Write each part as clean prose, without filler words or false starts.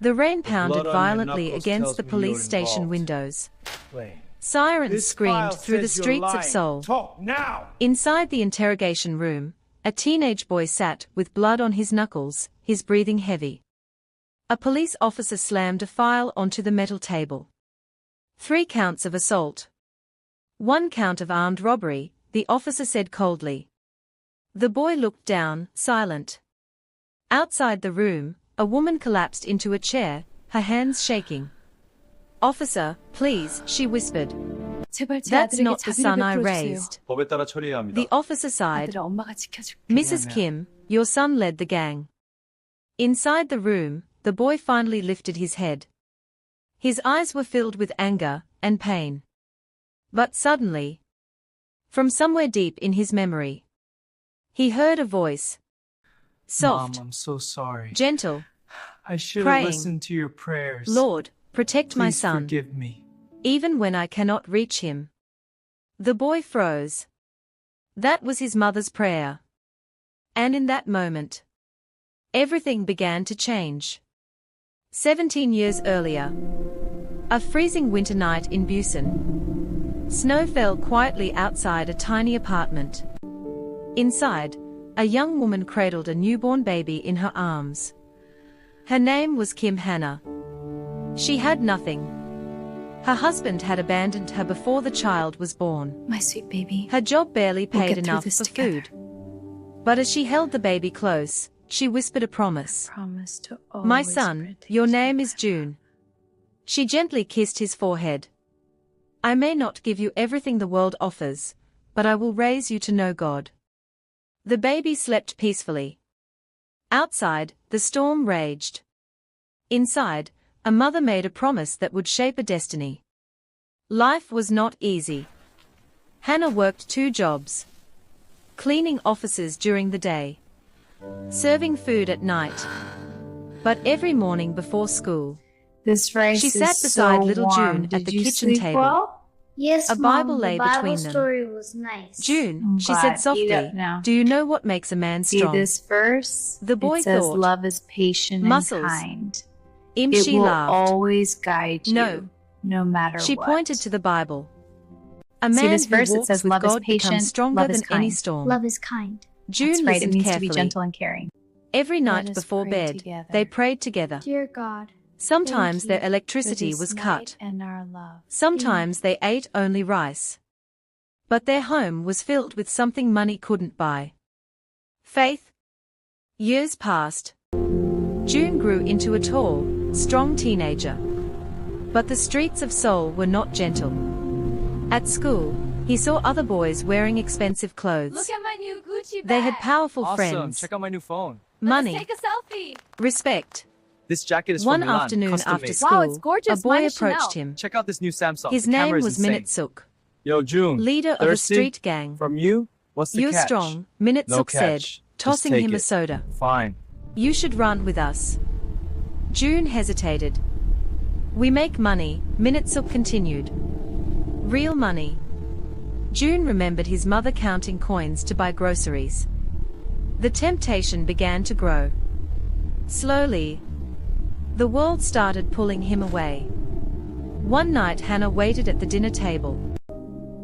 The rain pounded blood on your violently knuckles against tells the me police you're station involved. windows. Wait. Sirens This screamed file through the says you're streets of lying. Seoul. Talk now! Inside the interrogation room, a teenage boy sat with blood on his knuckles, his breathing heavy. A police officer slammed a file onto the metal table. 3 counts of assault. 1 count of armed robbery, the officer said coldly. The boy looked down, silent. Outside the room, a woman collapsed into a chair, her hands shaking. "Officer, please," she whispered. "That's not the son I raised." 법에 따라 처리해야 합니다. The officer sighed. 아들아, 엄마가 지켜줄게. "Mrs. Kim, your son led the gang." Inside the room, the boy finally lifted his head. His eyes were filled with anger and pain. But suddenly, from somewhere deep in his memory, he heard a voice. Soft, Mom, I'm so sorry. gentle, I should praying. have listened to your prayers. "Lord, protect my Please son, forgive me. even when I cannot reach him." The boy froze. That was his mother's prayer. And in that moment, everything began to change. 17 years earlier, a freezing winter night in Busan. Snow fell quietly outside a tiny apartment. Inside, a young woman cradled a newborn baby in her arms. Her name was Kim Hannah. She had nothing. Her husband had abandoned her before the child was born. My sweet baby. Her job barely We'll paid get through enough this for together. food. But as she held the baby close, she whispered a promise. Promise to always "My son, protect your you." name is Joon." She gently kissed his forehead. "I may not give you everything the world offers, but I will raise you to know God." The baby slept peacefully. Outside, the storm raged. Inside, a mother made a promise that would shape a destiny. Life was not easy. Hannah worked 2 jobs. Cleaning offices during the day. Serving food at night. But every morning before school, This rice she is sat beside so little warm. June at Did the you kitchen sleep table. Well? Yes, A Bible Mom, lay the Bible between them. story was nice. "June," I'm she glad. said Eat softly, up now. "do you know what makes a man See strong?" this verse? The boy it says thought. love is patient Muscles. and kind. Im It she will laughed. always guide you. No. No matter She what. pointed to the Bible. A See man this who verse? It walks says with love is God patient, becomes stronger love is than any kind. storm. Love is kind. June That's right. It listened means carefully. to be gentle and caring. Every night us before pray bed, together. they prayed together. Dear God, Sometimes Thank their you electricity For this was night cut. and our love. Sometimes they ate only rice. But their home was filled with something money couldn't buy. Faith. Years passed. June grew into a tall, strong teenager. But the streets of Seoul were not gentle. At school, he saw other boys wearing expensive clothes. Look at my new Gucci bag. They had powerful Awesome. friends, Check out my new phone. money, Let's take a selfie. respect. This jacket is One from Milan, afternoon custom after made. school, Wow, it's gorgeous. a boy Mine is approached Chanel. him. Check out this new Samsung. His The camera name is was insane. Minute-suk, Yo, June. leader of a Thirsty? street gang. From you? What's the "You're catch? strong," No Minute-suk said, catch. Just tossing take him a it. soda. Fine. "You should run with us." June hesitated. "We make money," Minute-suk continued. "Real money." June remembered his mother counting coins to buy groceries. The temptation began to grow. Slowly, the world started pulling him away. One night Hannah waited at the dinner table.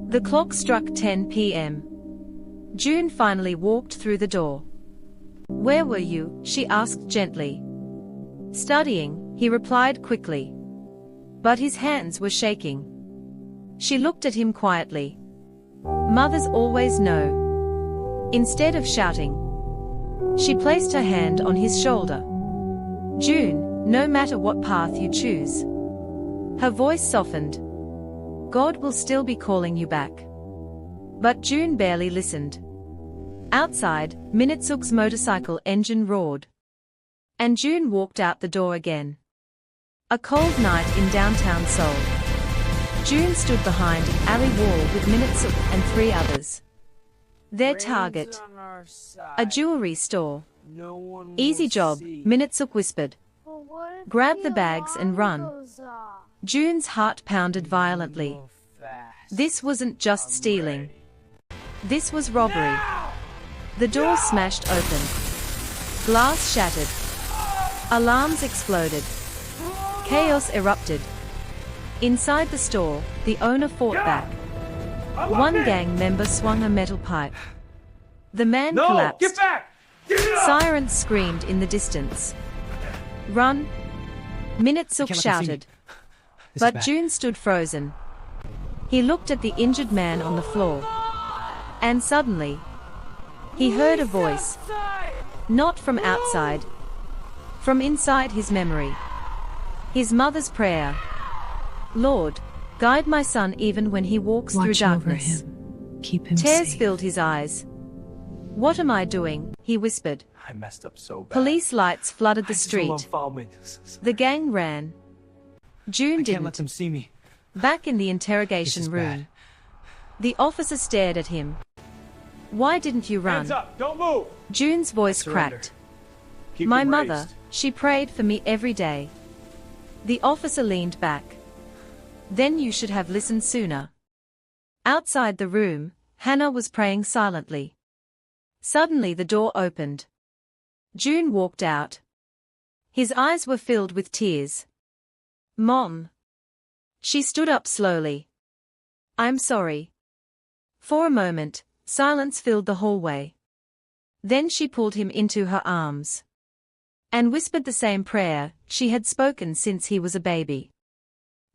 The clock struck 10 p.m. June finally walked through the door. "Where were you?" she asked gently. "Studying," he replied quickly. But his hands were shaking. She looked at him quietly. Mothers always know. Instead of shouting, she placed her hand on his shoulder. "June, no matter what path you choose." Her voice softened. "God will still be calling you back." But June barely listened. Outside, Minute-suk's motorcycle engine roared. And June walked out the door again. A cold night in downtown Seoul. June stood behind an alley wall with Minute-suk and 3 others. Their target, a jewelry store. "Easy job," Minute-suk whispered. But what if "Grab the the bags and alarm run." goes off? June's heart pounded violently. This wasn't just stealing. This was robbery. The door smashed open. Glass shattered. Alarms exploded. Chaos erupted. Inside the store, the owner fought back. One gang member swung a metal pipe. The man No! collapsed. Get back! Get it up! Sirens screamed in the distance. Run! Minute-Suk shouted. But Joon stood frozen. He looked at the injured man on the floor. And suddenly, he heard a voice. Not from outside. From inside his memory. His mother's prayer. Lord, guide my son even when he walks through Watch over darkness. him. Keep him Tears safe. filled his eyes. What am I doing? He whispered. I messed up so bad. Police lights flooded the I just street. won't follow me. The gang ran. Joon I can't let didn't. them see me. Back in the This interrogation is room, bad. the officer stared at him. Why didn't you Hands run? up! Don't move! June's voice Surrender. cracked. Keep My them mother, raised. she prayed for me every day. The officer leaned back. Then you should have listened sooner. Outside the room, Hannah was praying silently. Suddenly the door opened. Joon walked out. His eyes were filled with tears. Mom. She stood up slowly. I'm sorry. For a moment, silence filled the hallway. Then she pulled him into her arms. And whispered the same prayer she had spoken since he was a baby.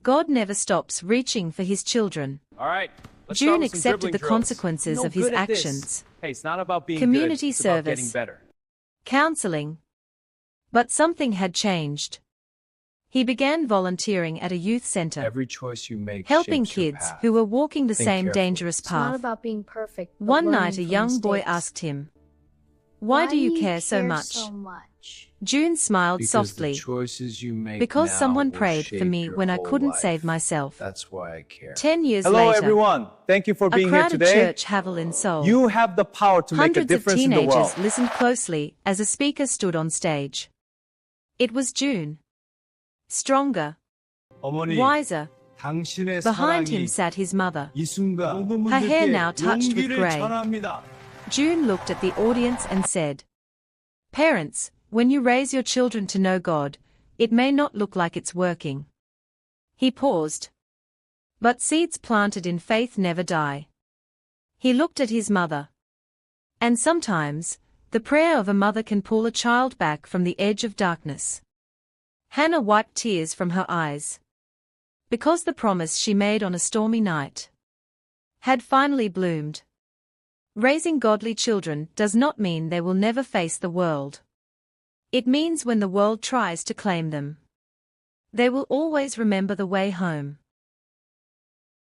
God never stops reaching for his children. All right. Let's start Joon with some accepted dribbling the drills. consequences No of his good at this. actions. Hey, it's not about being Community good. It's about service. getting better. Counseling. But something had changed. He began volunteering at a youth center, Every choice you make helping shapes your kids path. who were walking the Think same carefully. dangerous It's not path. about being perfect. but One learning night a from young boy mistakes. asked him, Why do you care so much? So much? Joon smiled Because softly. the choices you make Because now someone will prayed for shape me your when I whole couldn't life. save myself. That's why I care. 10 years Hello, later, everyone. Thank you for a being here crowded today. church Havel in Seoul. You have the power to make a Hundreds of difference in the world. teenagers listened closely as a speaker stood on stage. It was Joon. Stronger, 어머니, wiser. 당신의 Behind 사랑이 him sat his mother. 이 순간 Her hair now touched with 용기를 grey. 전합니다. Joon looked at the audience and said, Parents, when you raise your children to know God, it may not look like it's working. He paused. But seeds planted in faith never die. He looked at his mother. And sometimes, the prayer of a mother can pull a child back from the edge of darkness. Hannah wiped tears from her eyes. Because the promise she made on a stormy night had finally bloomed. Raising godly children does not mean they will never face the world. It means when the world tries to claim them, they will always remember the way home.